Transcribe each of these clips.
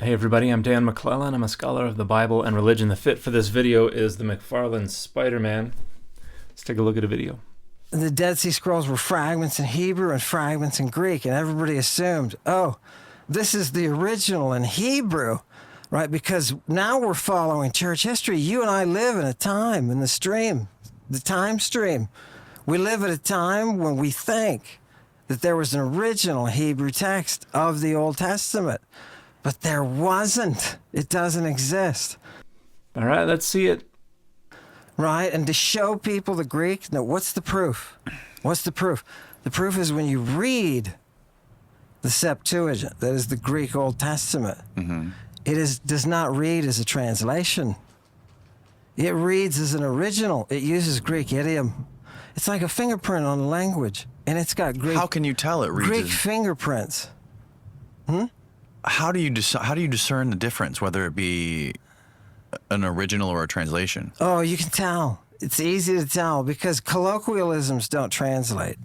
Hey everybody, I'm Dan McClellan. I'm a scholar of the Bible and religion. The fit for this video is the McFarlane Spider-Man. Let's take a look at a video. The Dead Sea Scrolls were fragments in Hebrew and fragments in Greek, and everybody assumed, oh, this is the original in Hebrew, right? Because now we're following church history. You and I live in a time in the time stream. We live at a time when we think that there was an original Hebrew text of the Old Testament. But there wasn't. It doesn't exist. All right, let's see it. Right? And to show people the Greek, no, what's the proof? What's the proof? The proof is when you read the Septuagint, that is the Greek Old Testament, it does not read as a translation. It reads as an original. It uses Greek idiom. It's like a fingerprint on a language, and it's got Greek. How can you tell it reads Greek as... fingerprints? How do you discern the difference, whether it be an original or a translation? Oh, you can tell. It's easy to tell because colloquialisms don't translate.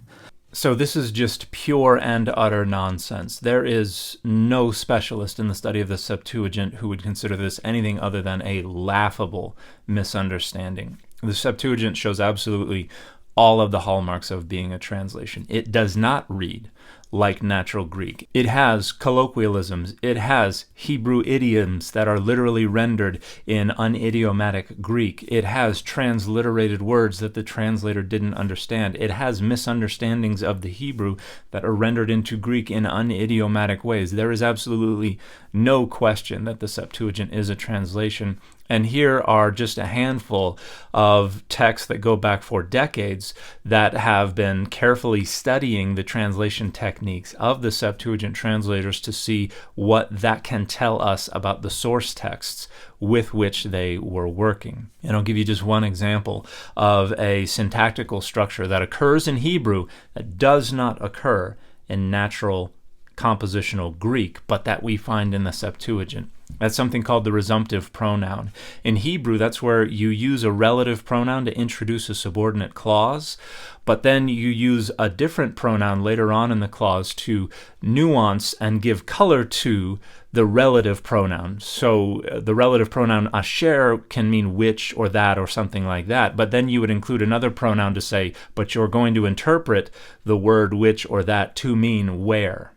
So this is just pure and utter nonsense. There is no specialist in the study of the Septuagint who would consider this anything other than a laughable misunderstanding. The Septuagint shows absolutely all of the hallmarks of being a translation. It does not read like natural Greek. It has colloquialisms. It has Hebrew idioms that are literally rendered in unidiomatic Greek. It has transliterated words that the translator didn't understand. It has misunderstandings of the Hebrew that are rendered into Greek in unidiomatic ways. There is absolutely no question that the Septuagint is a translation. And here are just a handful of texts that go back for decades that have been carefully studying the translation techniques of the Septuagint translators to see what that can tell us about the source texts with which they were working. And I'll give you just one example of a syntactical structure that occurs in Hebrew that does not occur in natural compositional Greek, but that we find in the Septuagint. That's something called the resumptive pronoun. In Hebrew, that's where you use a relative pronoun to introduce a subordinate clause, but then you use a different pronoun later on in the clause to nuance and give color to the relative pronoun. So the relative pronoun asher can mean which or that or something like that, but then you would include another pronoun to say, but you're going to interpret the word which or that to mean where,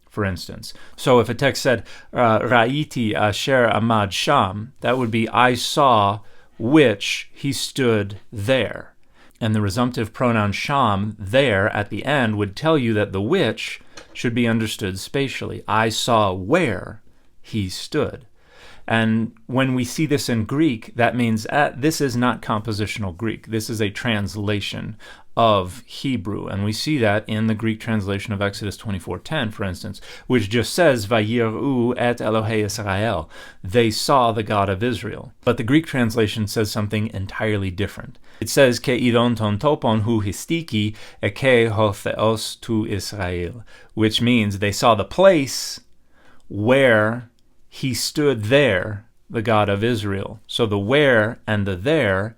for instance. So if a text said, Ra'iti asher amad sham, that would be, I saw which he stood there. And the resumptive pronoun sham, there, at the end, would tell you that the which should be understood spatially. I saw where he stood. And when we see this in Greek, that means this is not compositional Greek. This is a translation of Hebrew. And we see that in the Greek translation of Exodus 24:10, for instance, which just says, Vayiru et Elohei Israel. They saw the God of Israel. But the Greek translation says something entirely different. It says, Ke idon ton topon hu histiki eke ho theos tu Israel, which means they saw the place where he stood there, the God of Israel. So the where and the there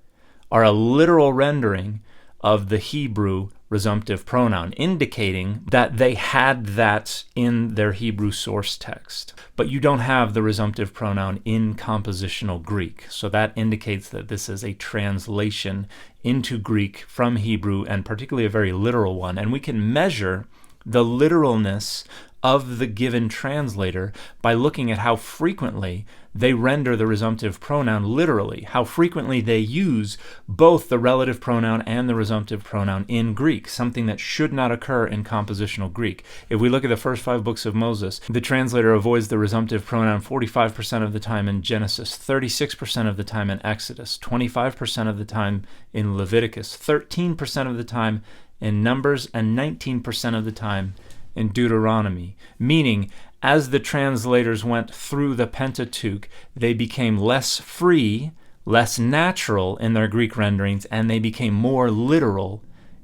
are a literal rendering of the Hebrew resumptive pronoun, indicating that they had that in their Hebrew source text. But you don't have the resumptive pronoun in compositional Greek. So that indicates that this is a translation into Greek from Hebrew, and particularly a very literal one. And we can measure the literalness of the given translator by looking at how frequently they render the resumptive pronoun literally, how frequently they use both the relative pronoun and the resumptive pronoun in Greek, something that should not occur in compositional Greek. If we look at the first 5 books of Moses, the translator avoids the resumptive pronoun 45% of the time in Genesis, 36% of the time in Exodus, 25% of the time in Leviticus, 13% of the time in Numbers, and 19% of the time in Deuteronomy, meaning as the translators went through the Pentateuch, they became less free, less natural in their Greek renderings, and they became more literal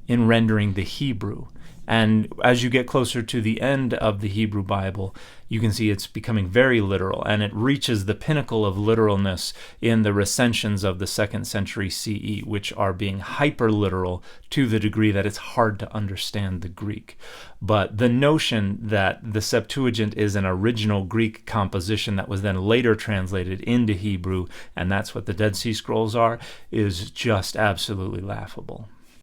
in rendering the Hebrew. And as you get closer to the end of the Hebrew Bible, you can see it's becoming very literal, and it reaches the pinnacle of literalness in the recensions of the 2nd century CE, which are being hyper-literal to the degree that it's hard to understand the Greek. But the notion that the Septuagint is an original Greek composition that was then later translated into Hebrew, and that's what the Dead Sea Scrolls are, is just absolutely laughable.